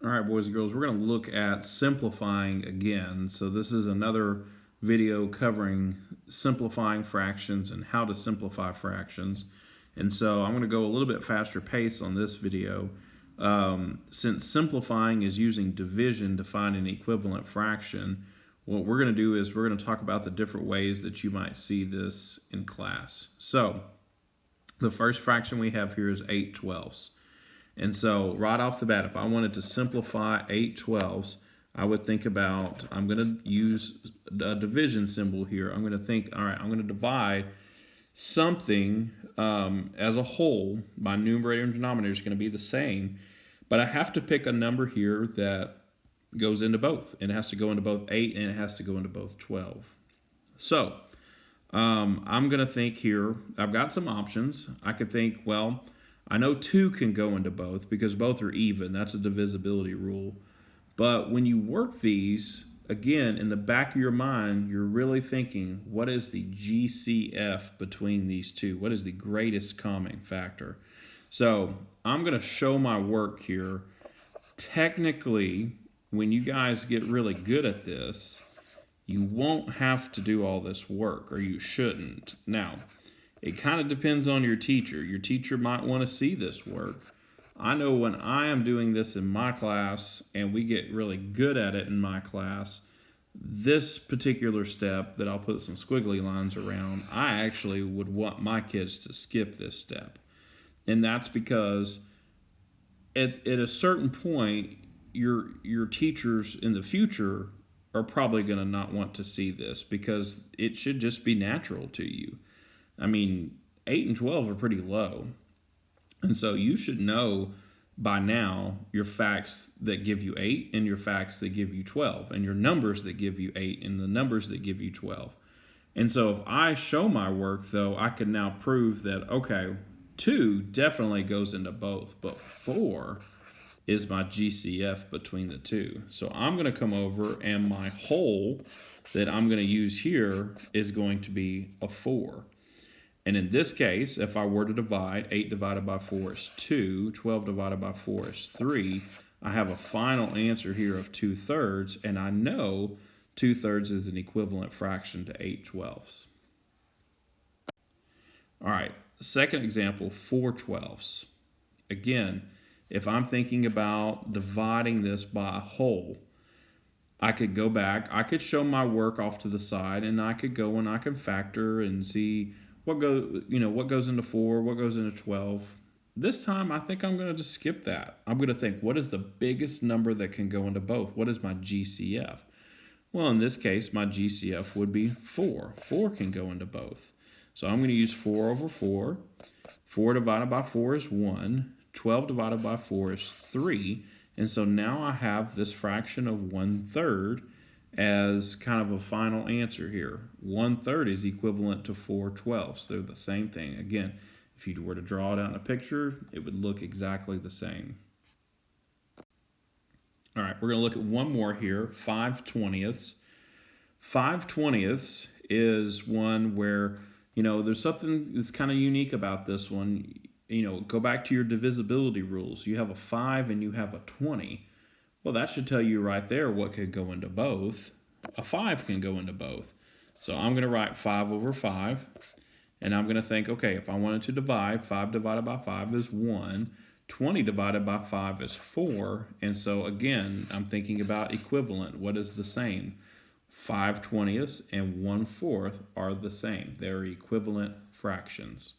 All right, boys and girls, we're going to look at simplifying again. So this is another video covering simplifying fractions and how to simplify fractions. And so I'm going to go a little bit faster pace on this video. Since simplifying is using division to find an equivalent fraction, what we're going to do is we're going to talk about the different ways that you might see this in class. So the first fraction we have here is 8/12. And so right off the bat, if I wanted to simplify 8/12, I would think about, I'm going to use a division symbol here. I'm going to think, all right, I'm going to divide something as a whole. My numerator and denominator is going to be the same, but I have to pick a number here that goes into both. And it has to go into both 8 and it has to go into both 12. So I'm going to think here, I've got some options. I could think, well, I know 2 can go into both because both are even. That's a divisibility rule. But when you work these, again, in the back of your mind, you're really thinking, what is the GCF between these two? What is the greatest common factor? So I'm going to show my work here. Technically, when you guys get really good at this, you won't have to do all this work, or you shouldn't. Now, it kind of depends on your teacher. Your teacher might want to see this work. I know when I am doing this in my class and we get really good at it in my class, this particular step that I'll put some squiggly lines around, I actually would want my kids to skip this step. And that's because at a certain point, your teachers in the future are probably going to not want to see this because it should just be natural to you. I mean, 8 and 12 are pretty low. And so you should know by now your facts that give you 8 and your facts that give you 12 and your numbers that give you 8 and the numbers that give you 12. And so if I show my work, though, I can now prove that, okay, 2 definitely goes into both, but 4 is my GCF between the two. So I'm going to come over and my whole that I'm going to use here is going to be a 4. And in this case, if I were to divide, 8 divided by 4 is 2, 12 divided by 4 is 3, I have a final answer here of 2/3, and I know 2/3 is an equivalent fraction to 8/12. All right, second example, 4/12. Again, if I'm thinking about dividing this by a whole, I could go back, I could show my work off to the side, and I could go and I can factor and see what goes into 4, what goes into 12. This time, I think I'm going to just skip that. I'm going to think, what is the biggest number that can go into both? What is my GCF? Well, in this case, my GCF would be 4. 4 can go into both. So I'm going to use 4 over 4. 4 divided by 4 is 1. 12 divided by 4 is 3. And so now I have this fraction of 1/3 as kind of a final answer here. 1/3 is equivalent to 4/12. They're the same thing. Again, if you were to draw it out in a picture, it would look exactly the same. All right, we're going to look at one more here, 5/20. 5/20 is one where, there's something that's kind of unique about this one. Go back to your divisibility rules. You have a 5 and you have a 20. Well, that should tell you right there what could go into both. A 5 can go into both. So I'm going to write 5 over 5. And I'm going to think, okay, if I wanted to divide, 5 divided by 5 is 1. 20 divided by 5 is 4. And so, again, I'm thinking about equivalent. What is the same? 5/20 and 1/4 are the same. They're equivalent fractions.